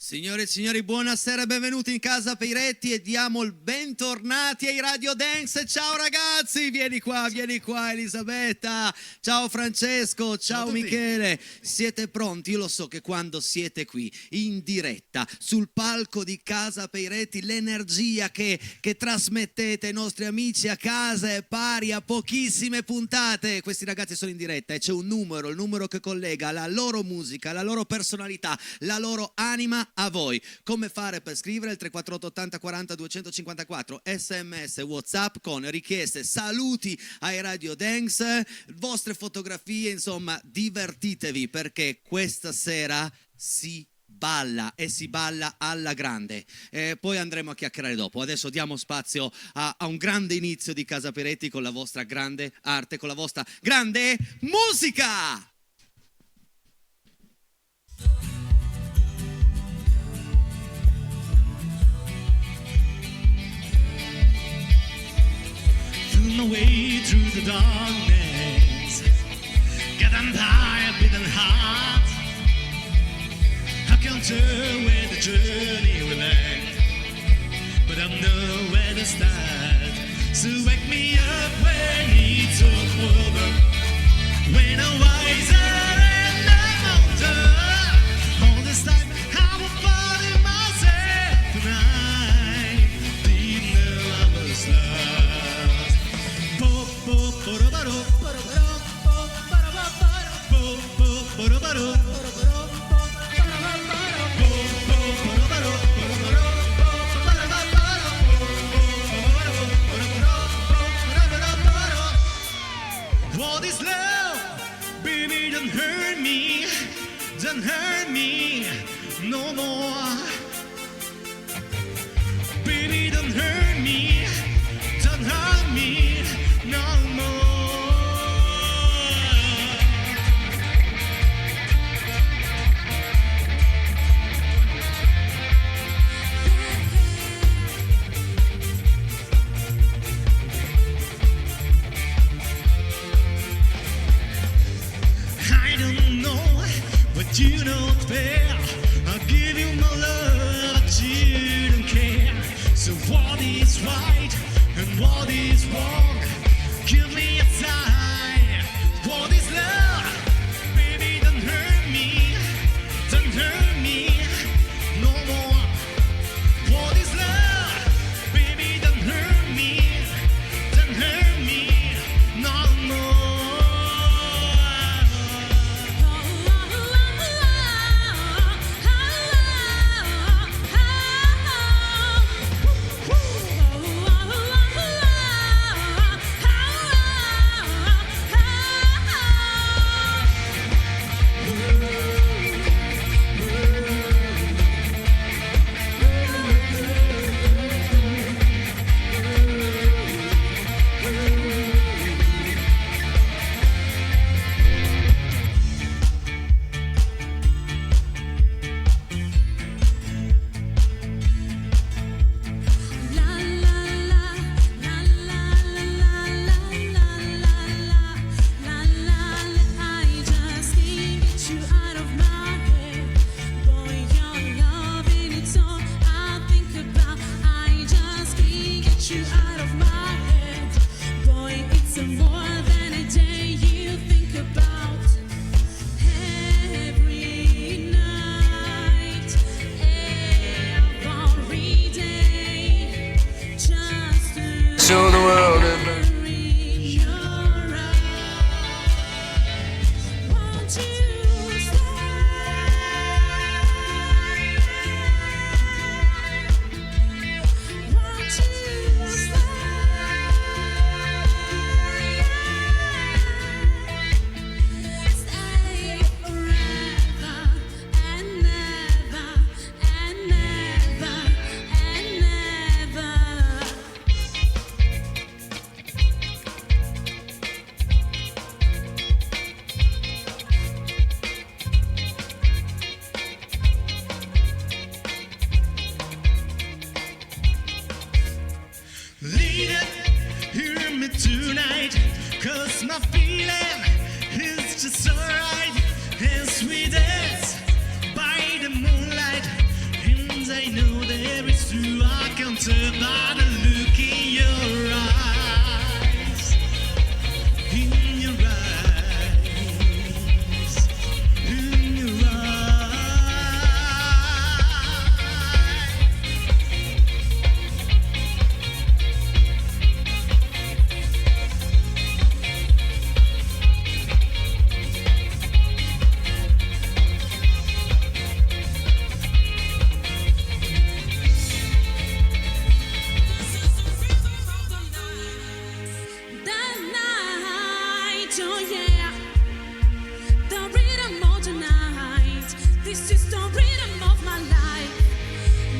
Signore e signori, buonasera, benvenuti in casa Peiretti e diamo il bentornati ai Radio Dance. Ciao ragazzi, vieni qua Elisabetta, ciao Francesco, ciao Michele. Siete pronti? Io lo so che quando siete qui in diretta sul palco di casa Peiretti l'energia che trasmettete ai nostri amici a casa è pari a pochissime puntate. Questi ragazzi sono in diretta e c'è un numero, il numero che collega la loro musica, la loro personalità, la loro anima a voi. Come fare per scrivere? Il 348 80 40 254, sms, whatsapp con richieste, saluti ai Radio Dance, vostre fotografie, insomma divertitevi perché questa sera si balla e si balla alla grande. Poi andremo a chiacchierare dopo. Adesso diamo spazio a un grande inizio di Casa Peiretti con la vostra grande arte, con la vostra grande musica. My way through the darkness, getting tired, beating heart. I can't tell where the journey will end, but I know where to start. So wake me up when it's all over, when I'm wiser and I'm older. All this time I will find myself tonight, didn't know I was lost. What is love? Baby, don't hurt me no more. Baby, don't hurt me no more. I don't know, but you don't fair. I'll give you my love, but you don't care. So what is right and what is wrong? Give me a sign. What is love? Baby, don't hurt me no more. What is love? Baby, don't hurt me no more. Show the world it. Hear me tonight, 'cause my feeling is just alright. As we dance by the moonlight, the rhythm of tonight. This is the rhythm of my life.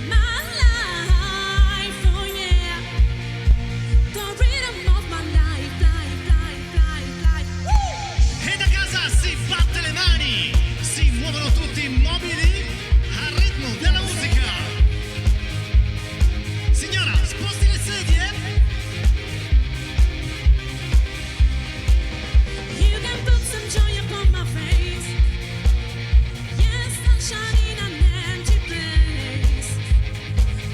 My life, oh yeah. The rhythm of my life, life. Woo! E da casa si batte le mani, si muovono tutti immobili al ritmo della musica. Signora, sposti le sedie. You can put some joy upon my face. Yes, sunshine in an empty place.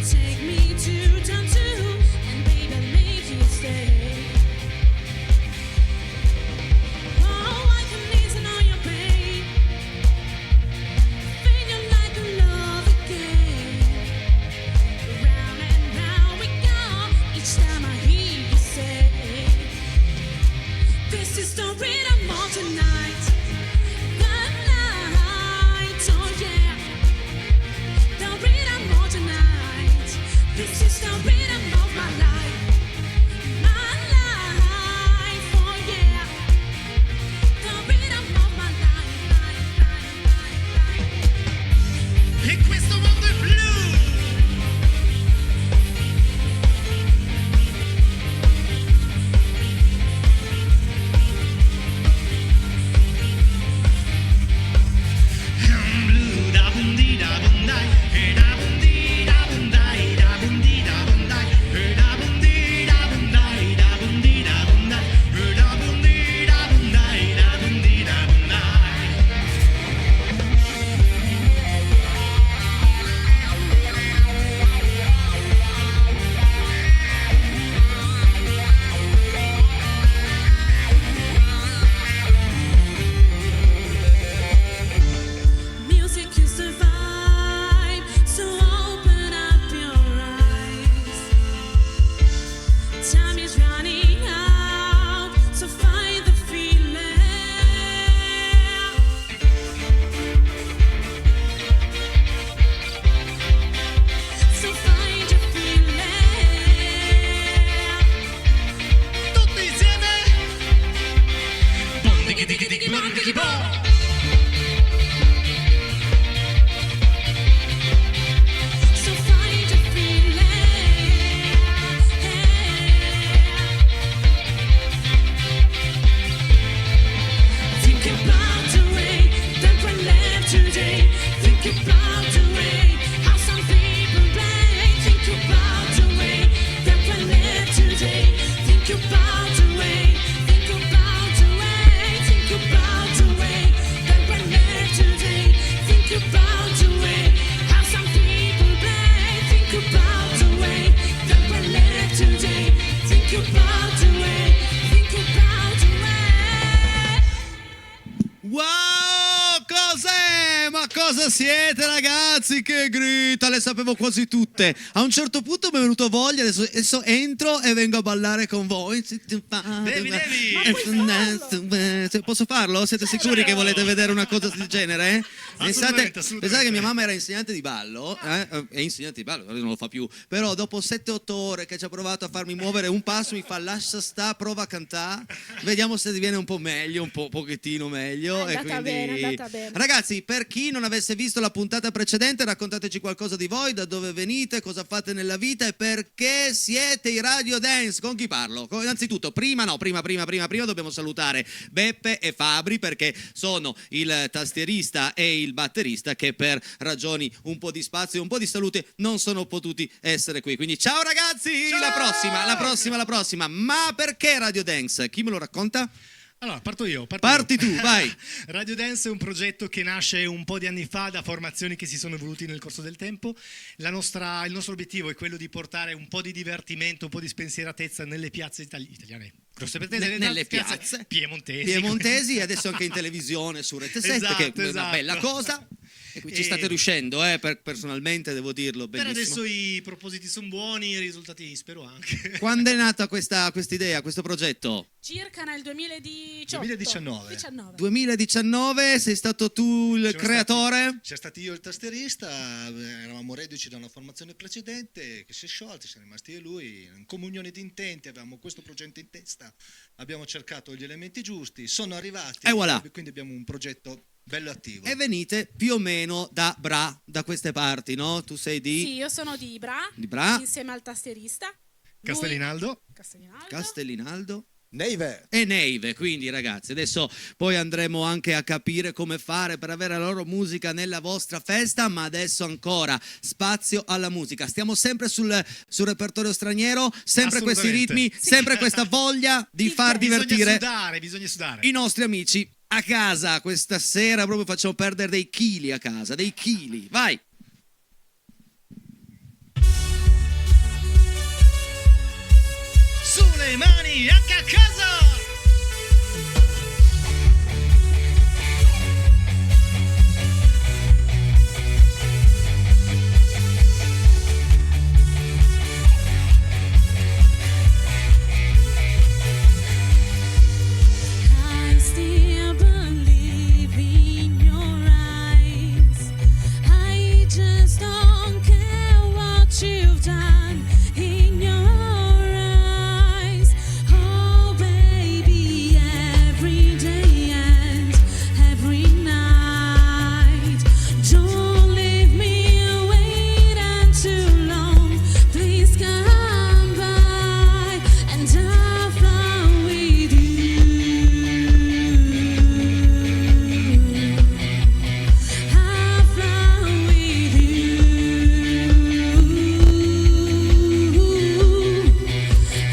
Take me to town too, and baby, make you stay. Oh, I can listen all your pain. Feel you like a love again. Round and round we go, each time I hear you say, this is the rhythm of tonight. The night, oh yeah. The rhythm of tonight. This is the rhythm of my life. My life, oh yeah. The rhythm of my life. E questo mondo è blu. Blue da bundi da bundai, e da bundi da bundai, da bundi da bundai, e da bundi da bundai, da bundi da bundai, e da bundi da bundai, da bundi da bundai. Music is the vibe, so open up your eyes. Time is running out, so find the feeling. So find your feeling. Tutti insieme. Bom diggy diggy diggy bom diggy bom. So find your feeling. Think about the way that we live today. Think about the way how some people play. Think about the way that we live today. Think about the way. Think about the way. Think about the way that we live today. Think about the way how some people play. Think about the way that we live today. Think about the way. Think about the way. Wow, cos'è? Ma cosa siete ragazzi? Che grida, le sapevo quasi tutte. A un certo punto mi è venuto voglia, adesso entro e vengo a ballare con voi. Devi. Posso farlo? Siete sicuri che volete vedere una cosa del genere? Assolutamente. Pensate che mia mamma era insegnante di ballo, è insegnante di ballo, non lo fa più, però dopo 7-8 ore che ci ha provato a farmi muovere un passo mi fa lascia sta, prova a cantare, vediamo se diviene un po' meglio, un pochettino meglio. È andata bene. Ragazzi, per chi non avesse visto la puntata precedente, raccontateci qualcosa di voi, da dove venite, cosa fate nella vita e perché siete i Radio Dance. Con chi parlo? Innanzitutto, prima dobbiamo salutare Beppe e Fabri, perché sono il tastierista e il batterista che per ragioni un po' di spazio e un po' di salute non sono potuti essere qui. Quindi ciao ragazzi, Ciao! la prossima. Ma perché Radio Dance? Chi me lo racconta? Allora, parto io. Parti tu, vai. Radio Dance è un progetto che nasce un po' di anni fa da formazioni che si sono evoluti nel corso del tempo. Il nostro obiettivo è quello di portare un po' di divertimento, un po' di spensieratezza nelle piazze italiane. Grosse pretese, Nelle piazze piemontesi. Piemontesi e adesso anche in televisione su Rete 7, che è una bella cosa. Ci state riuscendo, personalmente devo dirlo, Per bellissimo. adesso i propositi sono buoni, i risultati spero anche. Quando è nata questa idea, questo progetto? Circa nel 2018. 2019. 2019, sei stato tu il creatore? C'è stato io il tastierista, eravamo reduci da una formazione precedente che si è sciolta, siamo rimasti io e lui, in comunione di intenti, avevamo questo progetto in testa, abbiamo cercato gli elementi giusti, sono arrivati E voilà. quindi abbiamo un progetto bello attivo. E venite più o meno da Bra, da queste parti, no? Tu sei di Sì, io sono di Bra, Bra, insieme al tastierista. Lui- Castellinaldo. Castellinaldo Neive. e Neive. Quindi ragazzi, adesso poi andremo anche a capire come fare per avere la loro musica nella vostra festa, ma adesso ancora spazio alla musica. Stiamo sempre sul repertorio straniero, sempre questi Assolutamente. ritmi, sempre questa voglia di far divertire Bisogna sudare. i nostri amici a casa. Questa sera proprio facciamo perdere dei chili a casa, dei chili. Vai! Sulle mani anche a casa. I still believe in your eyes. I just don't care what you've done in your eyes. Oh baby, every day and every night. Don't leave me waiting too long. Please come by and I'll fly with you. I'll fly with you.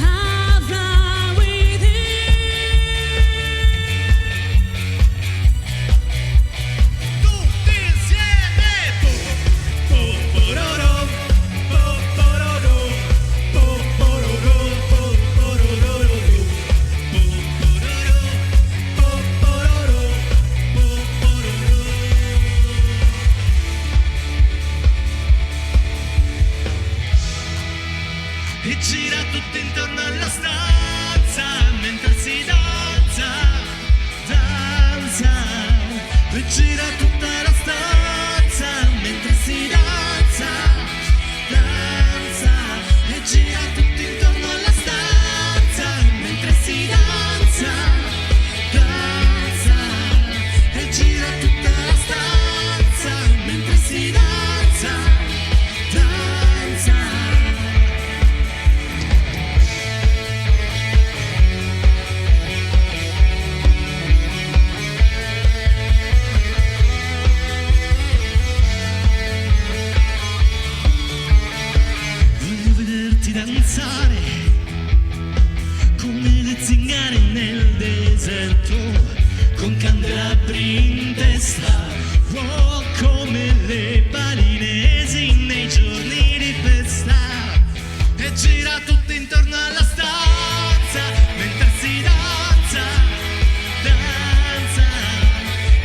I'll fly with you. Tutti insieme. Po-po-ro-ro, po-po-ro-ro, po-po-ro-ro, po-po-ro-ro-ro, po-po-ro-ro, po-po-ro-ro. E gira tutto intorno alla stanza mentre si danza, danza. E gira tutta la stanza mentre si danza, danza. E gira tutto intorno alla stanza mentre si danza, danza. E gira tutta la stanza mentre si danza, danza. Voglio vederti danzare come le zingare nel deserto, con candelabri in testa, oh, come le balinesi nei giorni di festa. E gira tutto intorno alla stanza mentre si danza, danza.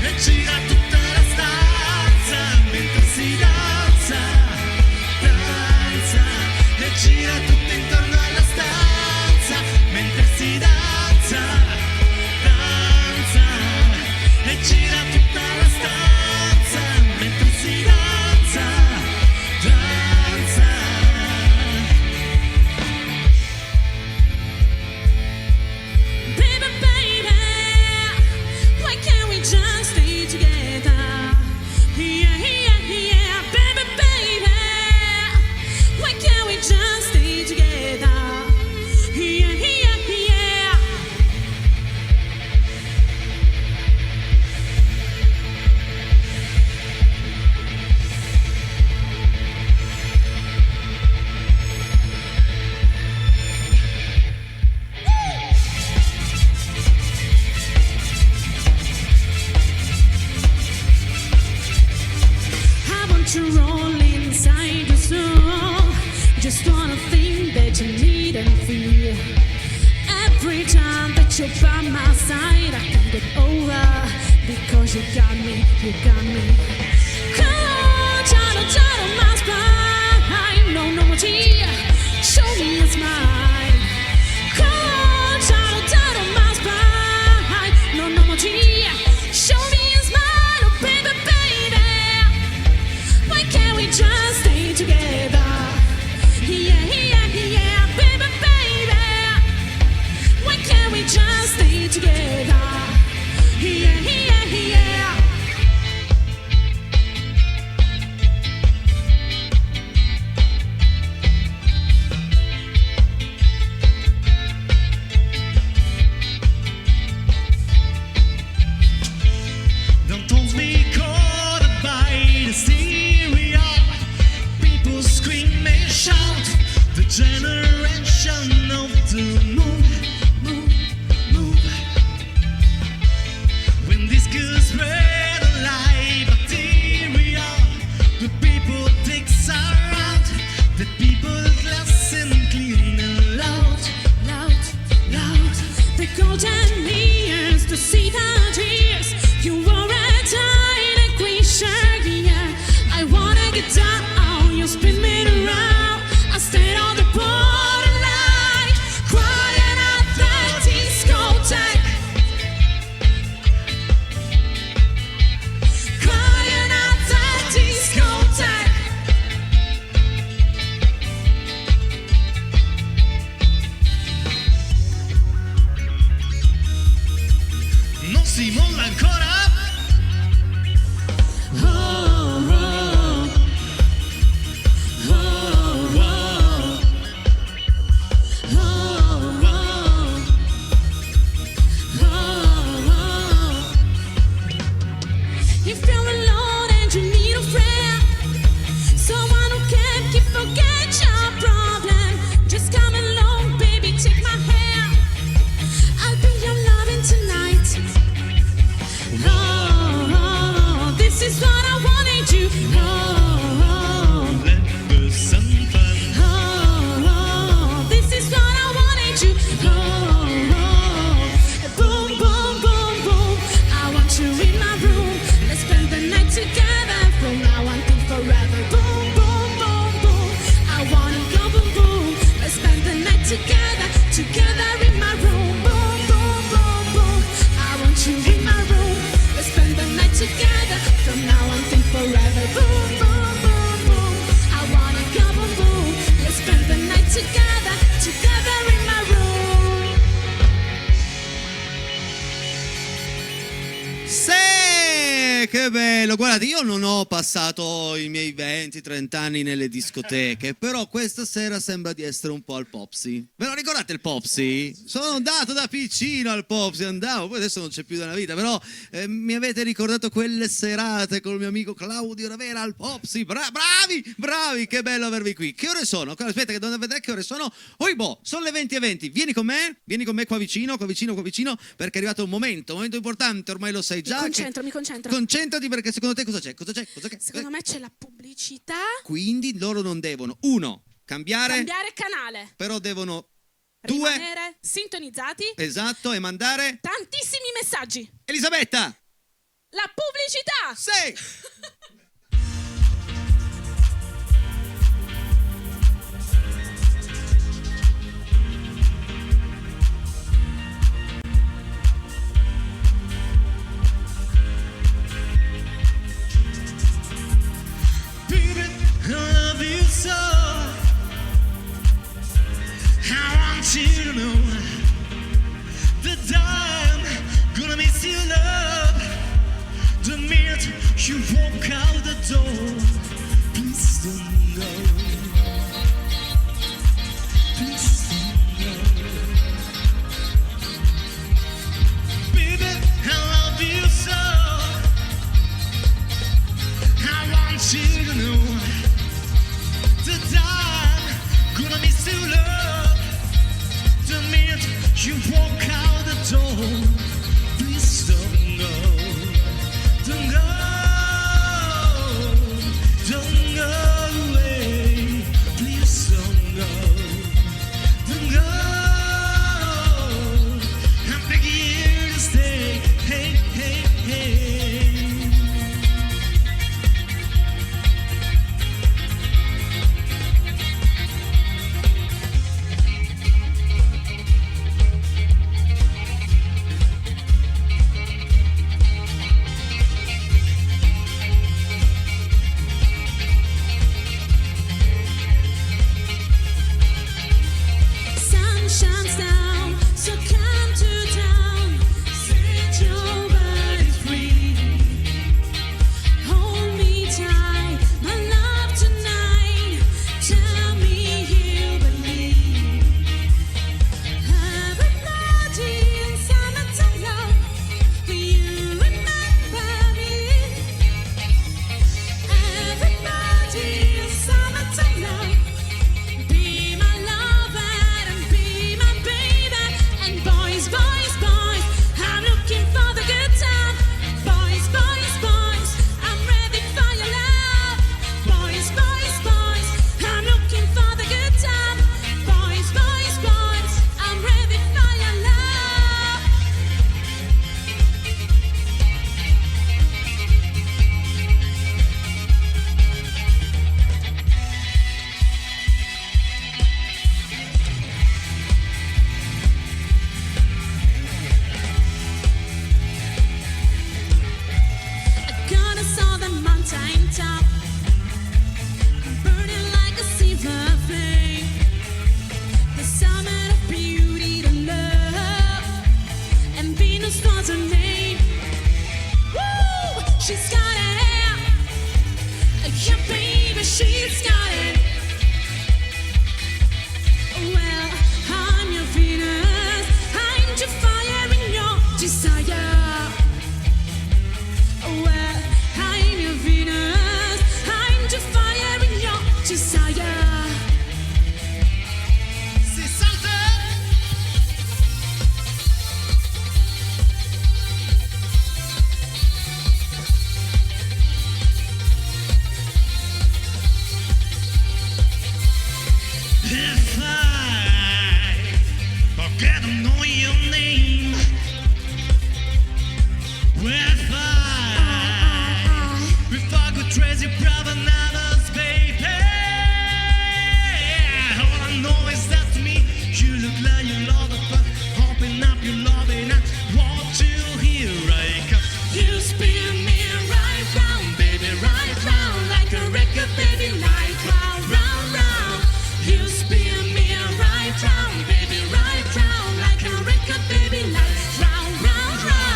E gira tutta la stanza mentre si danza, danza. E gira tutto intorno alla stanza mentre si danza, danza. E gira tutta la stanza mentre si danza, danza. Baby, baby, why can't we just stay together? Yeah, yeah, yeah. Baby, baby, why can't we just stay together? Yeah, yeah, yeah. I want to roll inside your soul. Just wanna think that you need and feel. Every time that you're by my side, I can't get over because you got me, you got me. Come child, child of my spine. No, no more tear. Show me a smile. Come on, child, child of my spine. No, no more tear. Show me a smile, oh baby, baby. Why can't we just stay together? Yeah, yeah, yeah, baby, baby. Why can't we just stay together? Yeah, yeah, yeah. Don't be caught by the stereo. People scream and shout. The generation of the move, move, move. When this could spread like bacteria, the people takes around. The people listen clean and loud, Loud, loud. The golden years to see the tears. You were a tiny creature, yeah. I wanna get down, you spin me around. I stand on the borderline, crying at the discotheque. Crying at the discotheque. non si molla ancora. Oh, oh, oh, oh, oh, oh. You feel alone and you need a friend, someone who can keep forget your problem. Just come along, baby, take my hand. I'll be your loving tonight. Oh, this is what I wanted you. Oh, Let the sun find. this is what I wanted you. Boom, boom, boom, boom. I want you in my room. Let's spend the night together from now until forever. Boom, boom, boom, boom. I wanna go boom, boom. Let's spend the night together, together in my room. Boom, boom, boom, boom. I want you in my room. Let's spend the night together from now until forever. Boom, boom, boom, boom. I wanna go boom, boom. Let's spend the night together, together in my room. Sì, che bello. Guardate, io non ho passato i miei 20-30 anni nelle discoteche, però questa sera sembra di essere un po' al Popsy. Ve lo ricordate il Popsy? Sono andato da piccino al Popsy, andavo, poi adesso non c'è più nella vita, però mi avete ricordato quelle serate con il mio amico Claudio Ravera al Popsy? Bravi, bravi, che bello avervi qui. Che ore sono? Aspetta che devo vedere che ore sono. Oibo, sono le 20:20. Vieni con me qua vicino, perché è arrivato un momento importante, ormai lo sai già. Mi concentro. Concentrati, perché secondo te cosa c'è? Cosa c'è? Secondo me c'è la pubblicità. Quindi loro non devono, cambiare, Canale. però devono, Rimanere sintonizzati. esatto, e mandare. Tantissimi messaggi. Elisabetta! La pubblicità. Sì! Baby, I love you so. I want you to know that I'm gonna miss your love. The minute you walk out the door, please don't go. Please don't go. Baby, I love you so. I want you to know that I'm gonna miss your love. The minute you walk out the door, please don't go. Don't go away. She's got it. Yeah, baby, she's got it. Well, I'm your Venus. I'm your fire in your desire. Well, I'm your Venus. I'm your fire in your desire. Si salta. If I forget to know your name, if I could trace your brother numbers, baby, all I know is that to me you look like you love the fuck. Open up your love and I want to hear I come. You spin me right round, baby, right round, like a record, baby, right round, round, round. You spin me right round, baby, right round, like a record, baby, like round, round, round.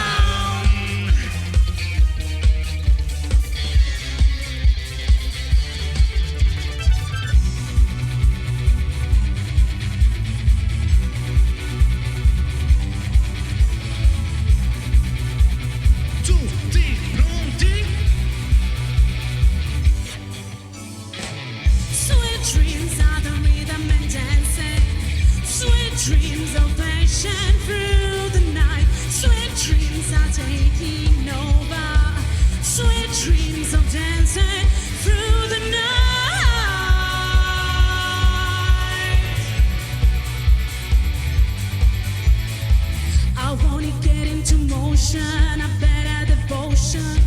Tutti pronti? Sweet dreams are the rhythm and dancing. Sweet dreams of passion through the night. Sweet dreams are taking over. Sweet dreams of dancing through the night. I wanna get into motion, a better devotion,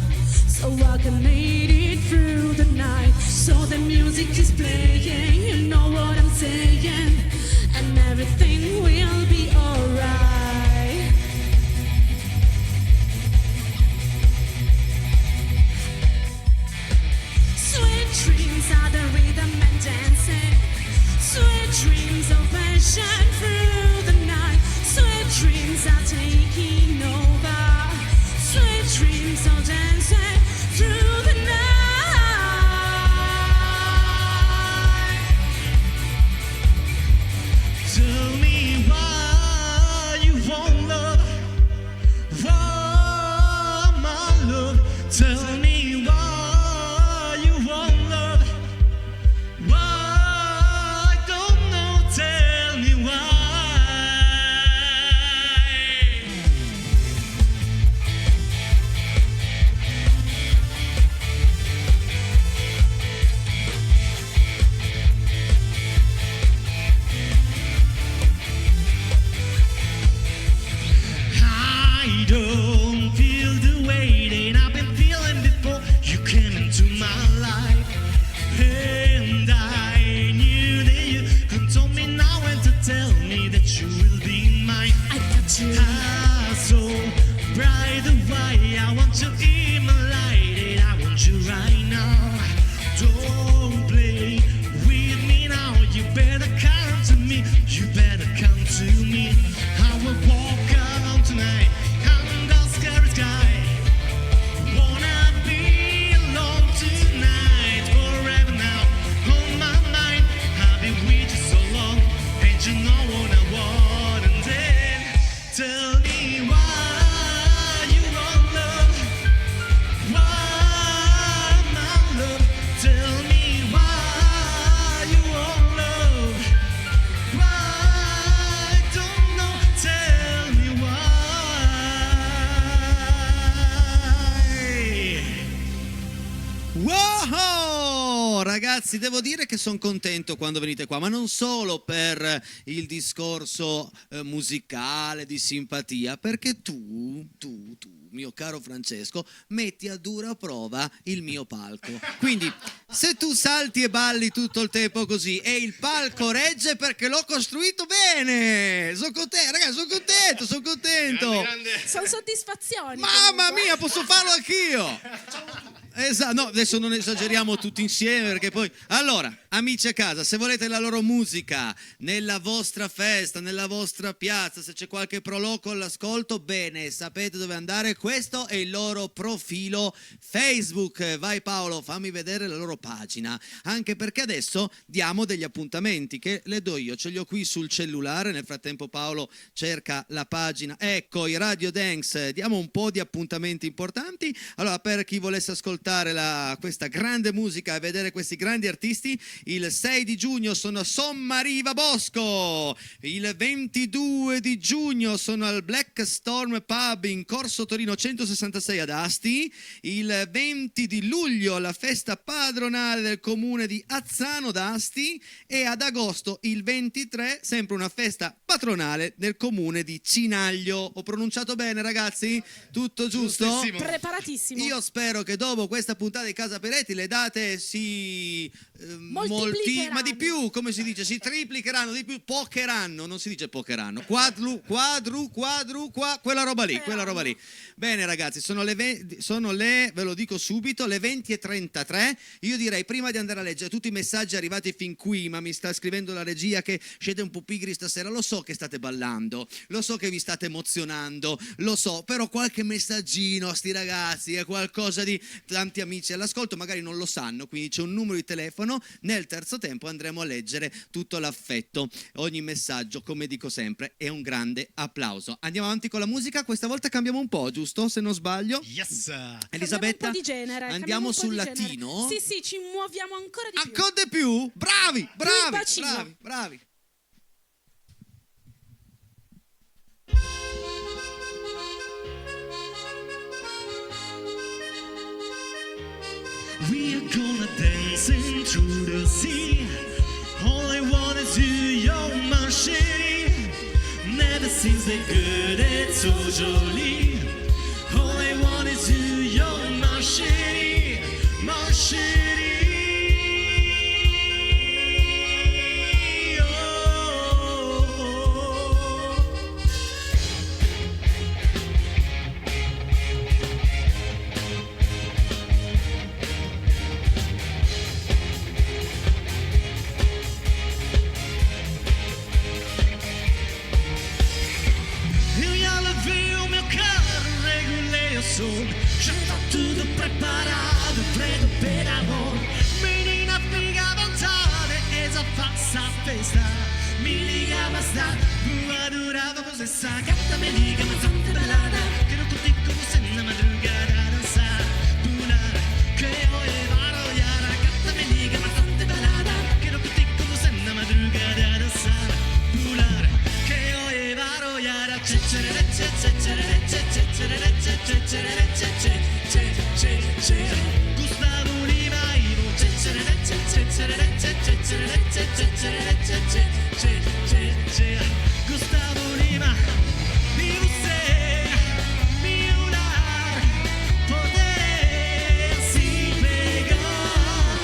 so I can make it through the night. So the music is playing, you know what I'm saying, and everything will be alright. Sweet dreams are the rhythm and dancing. Sweet dreams of passion through the night. Sweet dreams are taking over. Sweet dreams of dancing through the night. Tell me why you want love, why my love. Tell me why you want love, why I don't know. Tell me why. I don't feel the way that I've been feeling before you came into my life. And I knew that you could tell me now and to tell me that you will be mine. I got you. Ah, so bright and white, I want you in my light, and I want you right now. Don't play with me now, you better come to me, you better come to me. I will walk around tonight, under scary sky. Wanna be alone tonight, forever now, on my mind. I've been with you so long, and you know what I want. And then tell me why you want love, why my love. Tell me why you want love, why I don't know. Tell me why. Wow! Ragazzi, devo dire che sono contento quando venite qua, ma non solo per il discorso musicale, di simpatia, perché tu, mio caro Francesco, metti a dura prova il mio palco. Quindi, se tu salti e balli tutto il tempo così e il palco regge, perché l'ho costruito bene! Sono contento, ragazzi, sono contento! Sono soddisfazioni. Mamma comunque. mia, posso farlo anch'io! Esatto, no, adesso non esageriamo tutti insieme perché poi... Allora, amici a casa, se volete la loro musica nella vostra festa, nella vostra piazza, se c'è qualche proloco all'ascolto, bene, sapete dove andare, questo è il loro profilo Facebook. Vai Paolo, fammi vedere la loro pagina, anche perché adesso diamo degli appuntamenti che le do io, ce li ho qui sul cellulare, nel frattempo Paolo cerca la pagina, ecco i Radio Dance, diamo un po' di appuntamenti importanti. Allora, per chi volesse ascoltare questa grande musica e vedere questi grandi artisti, il 6 di giugno sono a Sommariva Bosco, il 22 di giugno sono al Black Storm Pub in Corso Torino 166 ad Asti, il 20 di luglio alla festa padronale del comune di Azzano d'Asti e ad agosto il 23 sempre una festa patronale del comune di Cinaglio. Ho pronunciato bene, ragazzi? Tutto giusto? Giustissimo. Preparatissimo. Io spero che dopo questa puntata di Casa Peretti le date si Moltiplicheranno. ma di più, come si dice, si triplicheranno di più, pocheranno, non si dice pocheranno, quella roba lì. Bene ragazzi, sono le, ve lo dico subito, le 20:33. Io direi, prima di andare a leggere tutti i messaggi arrivati fin qui, ma mi sta scrivendo la regia che siete un po' pigri stasera, lo so che state ballando, lo so che vi state emozionando, lo so, però qualche messaggino a sti ragazzi, è qualcosa di... Tanti amici all'ascolto magari non lo sanno, quindi c'è un numero di telefono, nel terzo tempo andremo a leggere tutto l'affetto, ogni messaggio, come dico sempre, è un grande applauso. Andiamo avanti con la musica, questa volta cambiamo un po', giusto? Se non sbaglio. Yes! Elisabetta, Cambiamo un po' di genere, andiamo sul cambiamo un po' di latino? genere. Sì, ci muoviamo ancora di più. Ancora di più? Bravi! bacino. Bravi! We are gonna dancing through the sea. All I want is you, you're my shady. Never seems that good, it's so jolly. All I want is you, you're my shady, my shady. Já tá tudo preparado, preto per amor. Menina, fica à vontade, essa faça a festa. Me liga, basta, voadora, vamos essa gata me liga, mas tanta balada. Quero contigo você na madrugada dançar, pular, que eu levar olhar. A gata me liga, mas tanta balada. Quero contigo você na madrugada dançar, pular, que eu levar olhar. Gustavo Lima, Ivo, Gustavo Lima, e você me olhar, poder se pegar,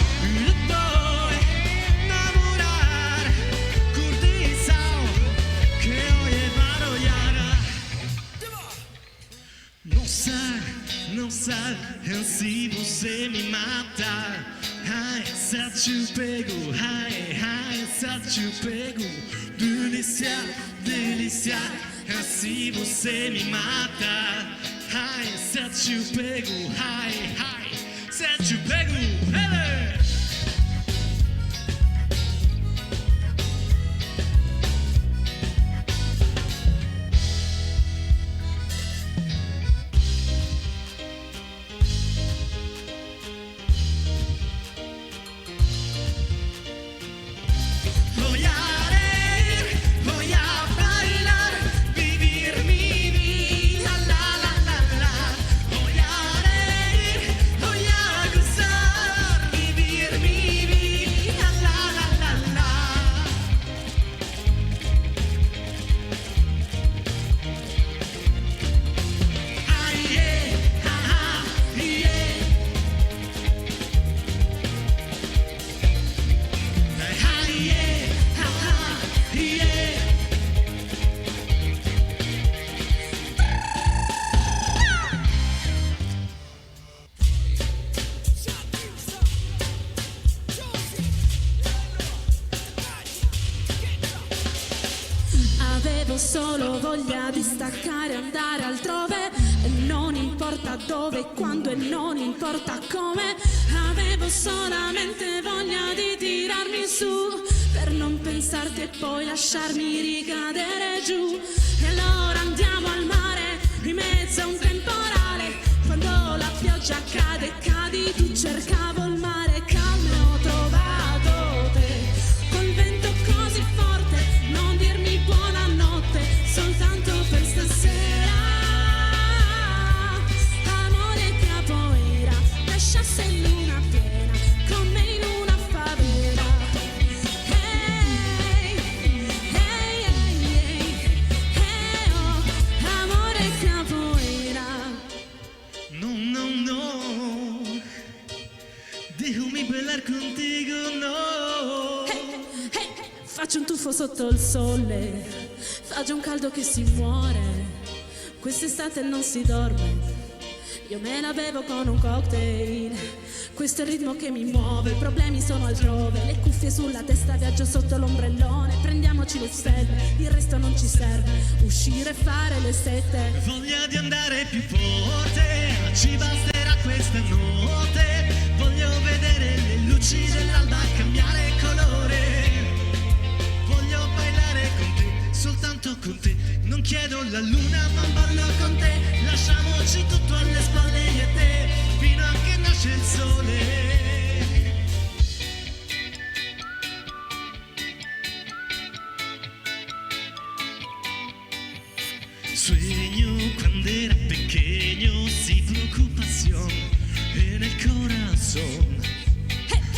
depois namorar, curtição, que eu levar olhar. Não sabe se você me mata. Ai, se eu te pego, ai, se eu te pego. Delícia, delícia, se você me mata. Ai, se eu te pego, ai, se eu te pego. Hey! Voy a Avevo solo voglia di staccare e andare altrove, e non importa dove, quando e non importa come. Avevo solamente voglia di tirarmi su, per non pensarti e poi lasciarmi ricadere giù. E allora andiamo al mare, in mezzo a un temporale. Quando la pioggia cade, cadi tu, cercavo il mare calmo e ho trovato te. Col vento così forte, non dirmi buonanotte, soltanto per stasera. Amore capoeira, lasciasse in luna piena, con me in una favela. Hey, hey, hey, hey, oh, amore capoeira. No, no, no, déjame bailar contigo, no. Faccio un tuffo sotto il sole, faccio un caldo che si muore. Quest'estate non si dorme, io me la bevo con un cocktail. Questo è il ritmo che mi muove, i problemi sono altrove. Le cuffie sulla testa, viaggio sotto l'ombrellone. Prendiamoci le stelle, il resto non ci serve. Uscire e fare le sette. Voglia di andare più forte, ci basterà questa notte. Voglio vedere le luci dell'alba cambiare colore. Voglio ballare con te, soltanto con te. Non chiedo la luna ma ballo con te. Lasciamoci tutto alle spalle io e te, fino a che nasce il sole. Sueño cuando era pequeño, sin preocupación en el corazón.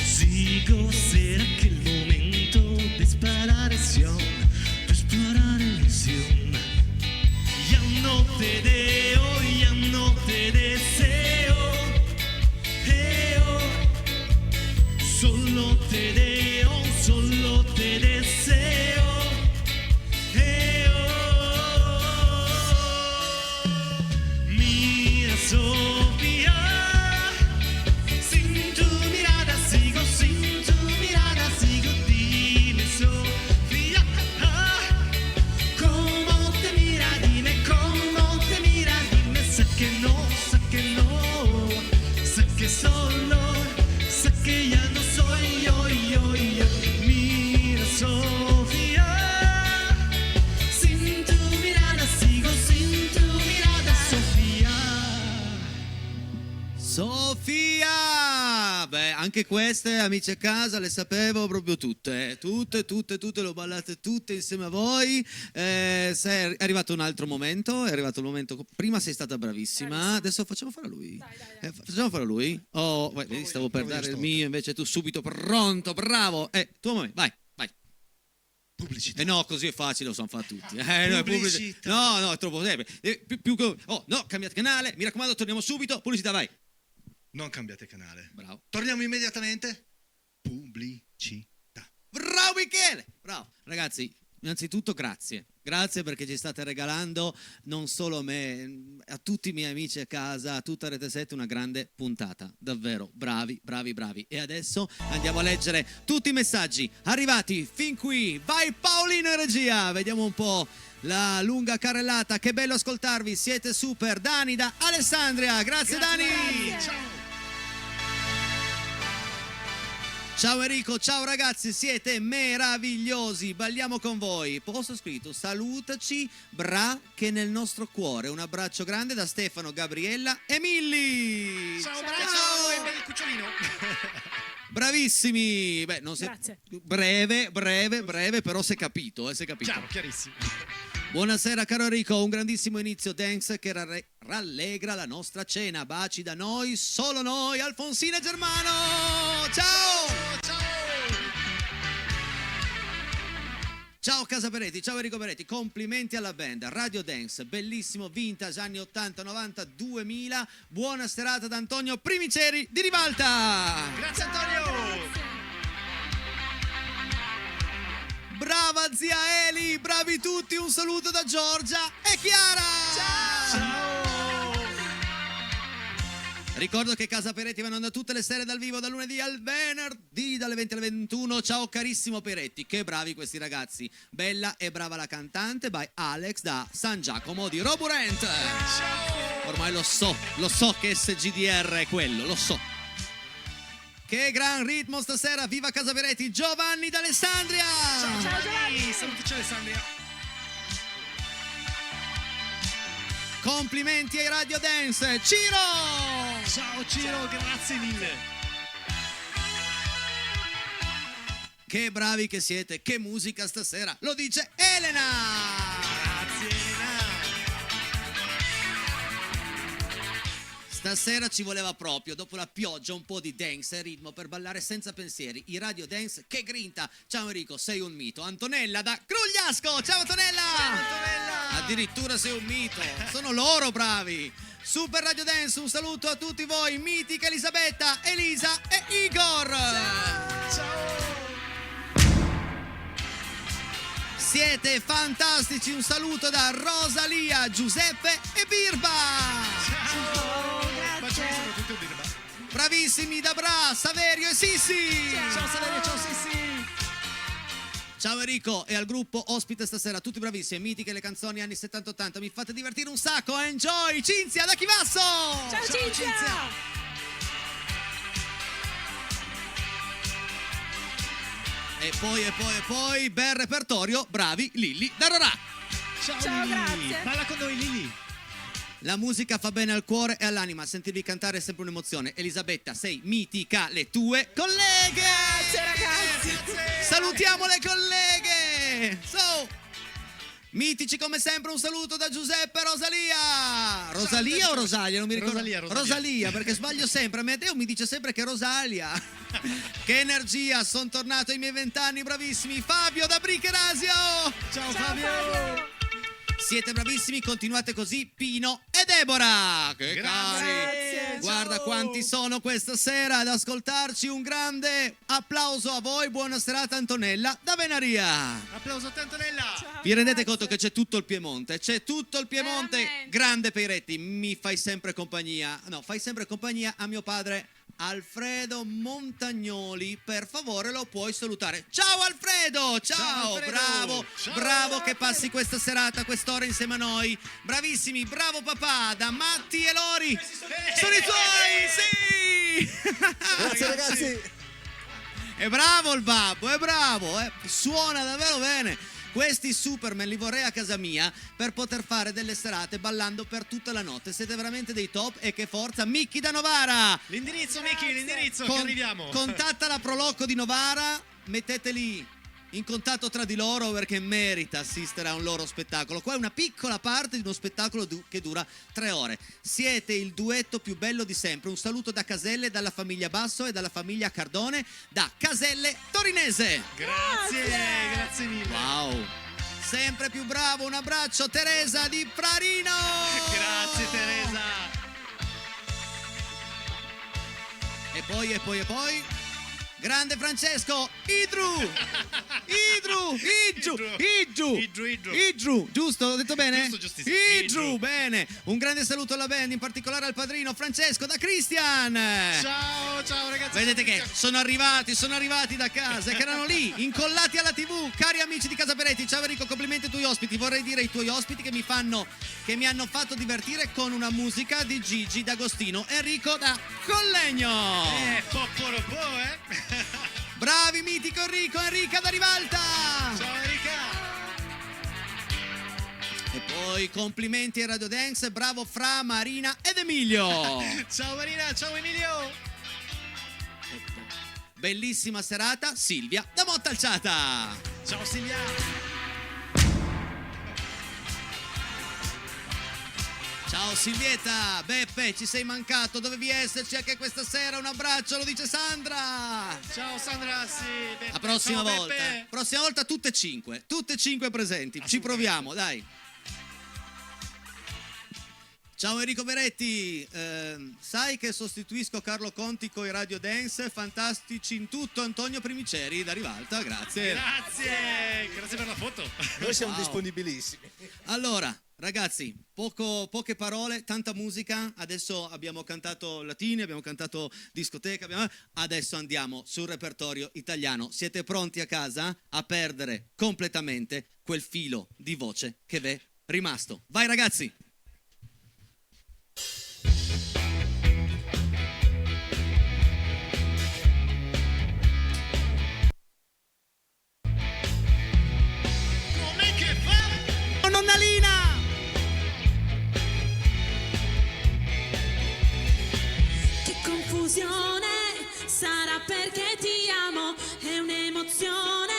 Sigo, será que el momento de disparar acción, de explorar ilusión. Ya no te deo, ya no te deseo, solo te deo, solo te deseo. Mira, Sofía, sin tu mirada sigo, sin tu mirada sigo. Dime, Sofía, cómo te mira, dime cómo te mira, dime. Sé que no, sé que no, sé que solo, sé que ya no soy yo, yo, yo. Mira, Sofía, sin tu mirada sigo, sin tu mirada, Sofía. Sofia! Beh, anche queste, amici a casa, le sapevo proprio tutte. Tutte, le ho ballate tutte insieme a voi. È arrivato un altro momento, è arrivato il momento. Prima sei stata bravissima, adesso facciamo fare a lui. Facciamo fare a lui? Oh, vedi, stavo per dare il mio, invece tu subito pronto, bravo. Tuo momento, vai. Pubblicità. No, così è facile, lo sanno fare tutti. No, è Pubblicità. no, è troppo semplice. Oh, no, cambiate canale, mi raccomando, torniamo subito. Pubblicità, vai. Non cambiate canale. Bravo. Torniamo immediatamente. Pubblicità. Bravo Michele! Bravo. Ragazzi, innanzitutto grazie. Grazie perché ci state regalando non solo a me, a tutti i miei amici a casa, a tutta Rete 7 una grande puntata. Davvero, bravi. E adesso andiamo a leggere tutti i messaggi arrivati fin qui. Vai Paolino in regia, vediamo un po' la lunga carrellata. Che bello ascoltarvi, siete super. Dani da Alessandria, grazie Dani! Ciao. Ciao Enrico, ciao ragazzi, siete meravigliosi, balliamo con voi. Posto scritto, salutaci, bra, che nel nostro cuore. Un abbraccio grande da Stefano, Gabriella e Milli. Ciao, Ciao. bel cucciolino. Bravissimi. Beh, non Grazie. Breve, però si è capito, si è capito. Chiaro, chiarissimo. Buonasera caro Enrico, un grandissimo inizio dance che rallegra la nostra cena. Baci da noi, solo noi, Alfonsina e Germano. Ciao! Ciao Casa Peretti, ciao Enrico Peretti, complimenti alla band, Radio Dance, bellissimo vintage anni 80, 90, 2000. Buona serata da Antonio Primiceri di Rivalta. Grazie Antonio. Brava zia Eli, bravi tutti, un saluto da Giorgia e Chiara. Ciao. Ricordo che Casa Peretti va in onda tutte le sere dal vivo, dal lunedì al venerdì, dalle 20 alle 21. Ciao carissimo Peretti, che bravi questi ragazzi. Bella e brava la cantante, by Alex da San Giacomo di Roburent. Ormai lo so che SGDR è quello, lo so. Che gran ritmo stasera, viva Casa Peretti, Giovanni d'Alessandria. Ciao Giovanni, salutici Alessandria. Complimenti ai Radio Dance, Ciro! Ciao Ciro, grazie mille. Che bravi che siete, che musica stasera, lo dice Elena! Grazie Elena. Stasera ci voleva proprio, dopo la pioggia, un po' di dance e ritmo per ballare senza pensieri. I Radio Dance, che grinta! Ciao Enrico, sei un mito. Antonella da Grugliasco, ciao Antonella! Ciao Antonella! Addirittura sei un mito, sono loro bravi. Super Radio Dance, un saluto a tutti voi, mitica Elisabetta, Elisa e Igor. Ciao! Siete fantastici, un saluto da Rosalia, Giuseppe e Birba. Ciao! Bacioni soprattutto a Birba. Bravissimi da Bra, Saverio e Sissi. Ciao Saverio, ciao Sissi. Ciao Enrico e al gruppo ospite stasera, tutti bravissimi, mitiche le canzoni anni 70-80, mi fate divertire un sacco, enjoy! Cinzia da Chivasso! Ciao Cinzia! E poi, bel repertorio, bravi, Lilli da Rorà! Ciao, Lili. grazie. Balla con noi Lili. La musica fa bene al cuore e all'anima, sentirvi cantare è sempre un'emozione. Elisabetta, sei mitica, le tue colleghe! Grazie ragazzi! Salutiamo le colleghe! Mitici come sempre, un saluto da Giuseppe e Rosalia! Rosalia o Rosalia? Non mi ricordo. Rosalia. Perché sbaglio sempre. Amedeo mi dice sempre che è Rosalia. Che energia, sono tornato ai miei 20 anni, bravissimi. Fabio da Bricherasio! Ciao Fabio. Siete bravissimi, continuate così. Pino e Deborah! Che Grazie. cari! Guarda quanti sono questa sera ad ascoltarci. Un grande applauso a voi. Buona serata Antonella da Venaria. Applauso a te Antonella. Vi rendete conto che c'è tutto il Piemonte? C'è tutto il Piemonte. Veramente. Grande Peretti, mi fai sempre compagnia. No, fai sempre compagnia a mio padre Alfredo Montagnoli. Per favore lo puoi salutare. Ciao Alfredo! Ciao, Alfredo. bravo, Ciao, bravo che passi questa serata, quest'ora insieme a noi. Bravissimi, bravo papà, da Matti e Lori. Sono i tuoi, sì! Grazie ragazzi. È bravo il babbo, è bravo, suona davvero bene. Questi Superman li vorrei a casa mia per poter fare delle serate ballando per tutta la notte. Siete veramente dei top e che forza. Micchi da Novara! L'indirizzo Miki, l'indirizzo che arriviamo. Contatta la Proloco di Novara, metteteli in contatto tra di loro perché merita assistere a un loro spettacolo. Qua è una piccola parte di uno spettacolo che dura 3 ore. Siete il duetto più bello di sempre. Un saluto da Caselle, dalla famiglia Basso e dalla famiglia Cardone, da Caselle Torinese. Grazie mille. Wow, sempre più bravo. Un abbraccio Teresa di Prarino. Grazie Teresa. E poi grande Francesco Idru, giusto? Ho detto bene? Giusto, giustissimo. Idru, bene. Un grande saluto alla band, in particolare al padrino Francesco da Christian. Ciao ragazzi. Vedete che sono arrivati da casa e che erano lì, incollati alla TV. Cari amici di Casa Peretti, ciao Enrico, complimenti ai tuoi ospiti. Vorrei dire ai tuoi ospiti che mi hanno fatto divertire con una musica di Gigi D'Agostino. Enrico da Collegno. Popporopò, Bravi, mitico Enrica da Rivalta. Ciao Enrica. E poi complimenti ai Radio Dance, bravo Fra, Marina ed Emilio. Ciao Marina, ciao Emilio. Bellissima serata, Silvia da Montalciata. Ciao Silvia. Ciao Silvietta, Beppe, ci sei mancato, dovevi esserci anche questa sera, un abbraccio, lo dice Sandra. Ciao Sandra, sì. Beppe. La prossima Ciao, volta, Beppe. tutte e cinque presenti, ci proviamo, dai. Ciao Enrico Beretti, sai che sostituisco Carlo Conti coi Radio Dance, fantastici in tutto. Antonio Primiceri da Rivalta, grazie. Grazie per la foto. Noi siamo Wow. disponibilissimi. Allora, Ragazzi, poche parole, tanta musica. Adesso abbiamo cantato latini, abbiamo cantato discoteca, adesso andiamo sul repertorio italiano. Siete pronti a casa a perdere completamente quel filo di voce che v'è rimasto? Vai ragazzi! Come che fa? Nonnalina! Che confusione, sarà perché ti amo, è un'emozione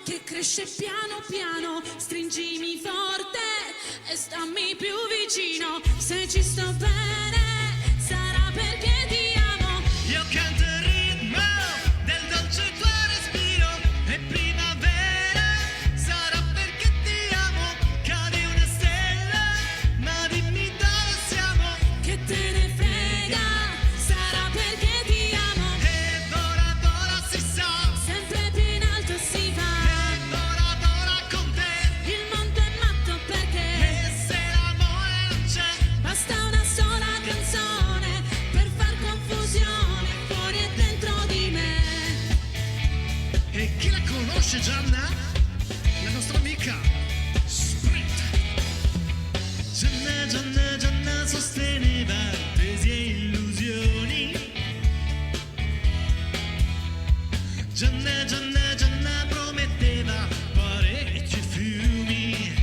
che cresce piano piano, stringimi forte e stammi più vicino, se ci sto bene, sarà perché ti amo. Io canto il ritmo del dolce tuo respiro, è primavera, sarà perché ti amo, cade una stella, ma dimmi dove siamo, Che te ne frega, sarà perché ti amo, e vola vola si sa, sempre più in alto si va, e vola vola con te, il mondo è matto perché e se l'amore non c'è, basta una sola canzone per far confusione fuori e dentro di me. e chi la conosce Gianna? La nostra amica Sprint. Gianna, Gianna, Gianna sosteneva tesi e illusioni. Gianna, Gianna, Gianna prometteva parecchi fiumi.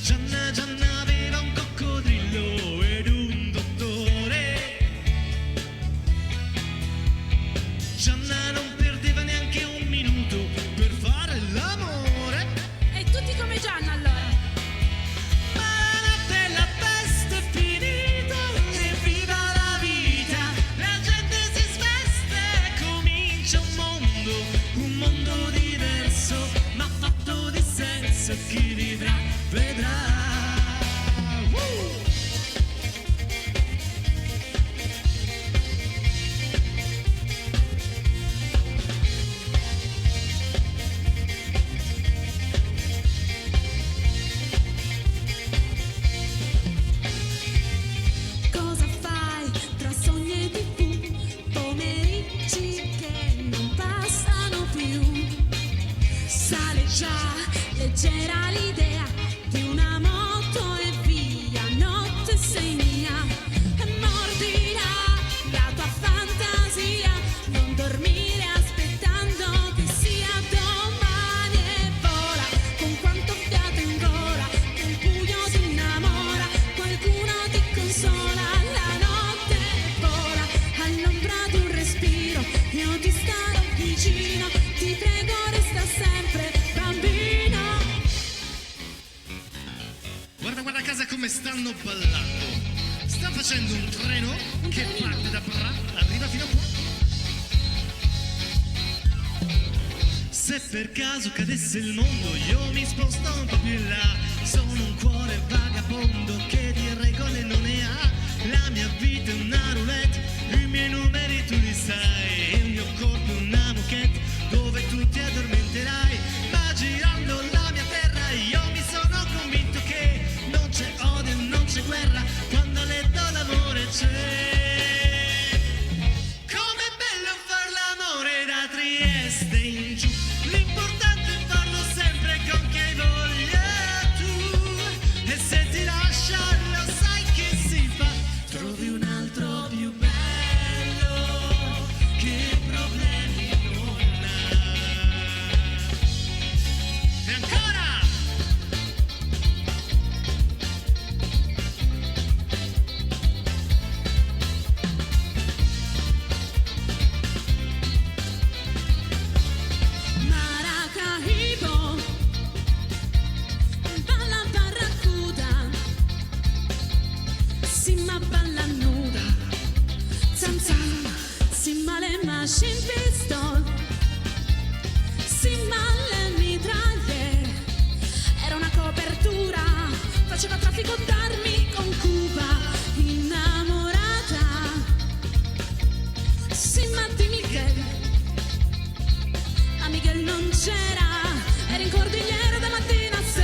Gianna, Gianna aveva un coccodrillo ed un dottore. Gianna non perdeva neanche un minuto per fare l'amore. E tutti come Gianna allora. Ma la notte la festa è finita, evviva la vita, la gente si sveste, comincia un mondo diverso, ma fatto di senso, chi vivrà vedrà. Cosa fai tra sogni e TV? Pomeriggi che non passano più. Sale già leggera l'idea di una moto e via, notte sei mia. E mordirà la tua fantasia, non dormire aspettando che sia domani e vola con quanto fiato in gola, nel buio ti innamora, qualcuno ti consola, la notte vola all'ombra di un respiro, io ti starò vicino, ti prego resta sempre bambino. Guarda, guarda a casa come stanno ballando. Sta facendo un treno che parte da Bra, arriva fino a qua. Se per caso cadesse il mondo, io mi sposto un po' più in là. Sono un cuore vagabondo che di regole non ne ha. La mia vita è una roulette, i miei numeri tu li sai, e il mio corpo è una moquette dove tu ti addormenterai. Ma girando la mia terra io mi sono convinto che non c'è odio, non c'è guerra, quando le do l'amore c'è. Com'è bello far l'amore da Trieste in giù, l'importante è farlo sempre con chi hai voglia tu, e se ti lascia lo sai che si fa, trovi un altro più bello che problemi non ha. E ancora! Maracaibo, balla barracuda, simma balla nuda, zanzan, simma le machine pistol, simma le mitraglie, era una copertura, faceva traffico d'armi con Cuba, innamorata, simma di Miguel. A Miguel non c'era, era in cordigliera da mattina a sera.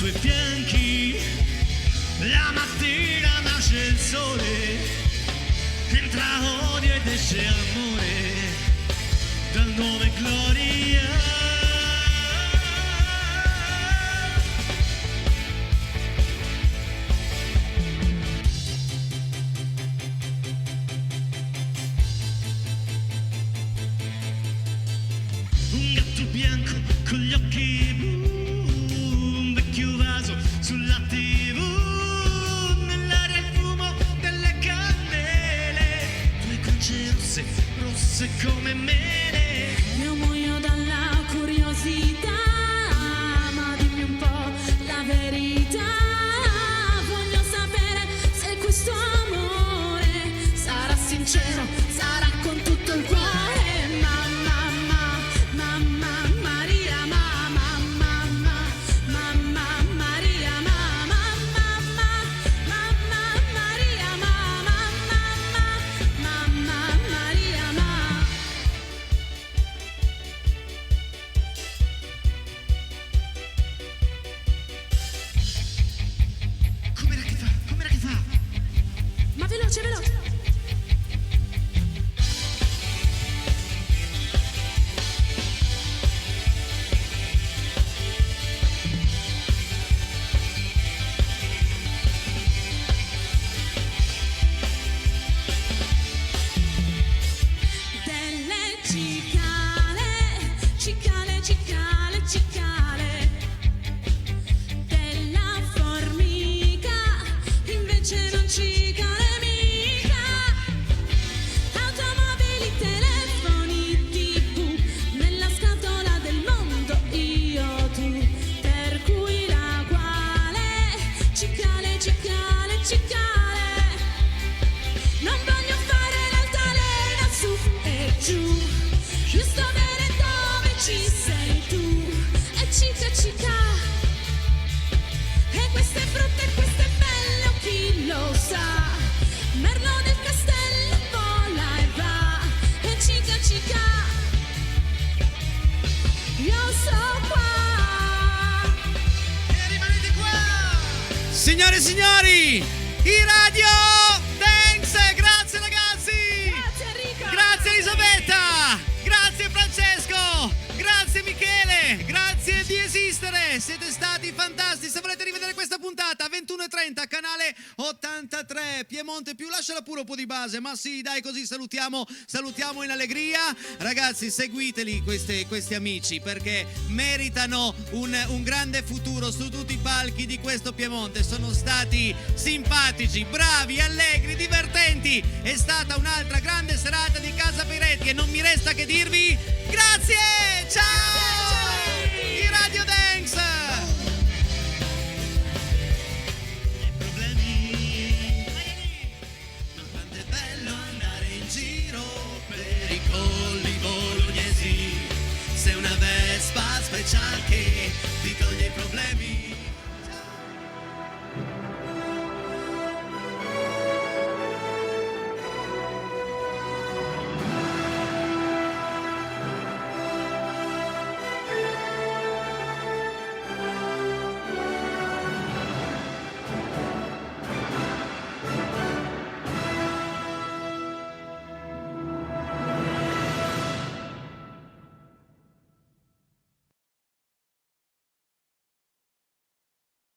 tuoi fianchi. La mattina nasce il sole, entra odio ed esce amore dal nome Gloria. Un gatto bianco con gli occhi blu, un vecchio vaso sulla TV, nell'aria il fumo delle candele, due conce rosse, rosse come mele. Io muoio dalla curiosità, ma dimmi un po' la verità. Voglio sapere se questo amore sarà sincero, sarà con tutto il cuore. Mamma, mamma Maria, mamma, mamma Maria, mamma, mamma Maria, mamma, mamma Maria, mamma. Com'era che fa? Com'era che fa? Ma veloce, veloce. Delle cicale, cicale, cicale, cicale. Della formica, invece non cicale mica. Automobili, telefoni, TV, nella scatola del mondo io tu. Per cui la quale, cicale, cicale, cicale. Non voglio fare l'altalena su e giù, giusto bene dove ci sei tu. E cica cica, e queste frutte e questo è bello, chi lo sa. Merlo del castello vola e va. E cica cica, io sto qua. E rimanete qua! Signore e signori, i Radio Dance, grazie ragazzi! Grazie Enrico. Grazie Elisabetta! Grazie Francesco! Grazie Michele! Grazie di esistere! Siete stati fantastici! Se volete rivedere questa puntata, 21:30, canale 83, Piemonte più, lasciala pure un po' di base, ma sì, dai, così salutiamo in allegria. Ragazzi, seguiteli questi amici, perché meritano un grande futuro su tutti i palchi di questo Piemonte. Sono stati simpatici, bravi, allegri, divertenti. È stata un'altra grande serata di Casa Peretti e non mi resta che dirvi grazie! Ciao! I Radio Dance! Problemi. Ma quanto è bello andare in giro per i colli bolognesi. Se una Vespa special che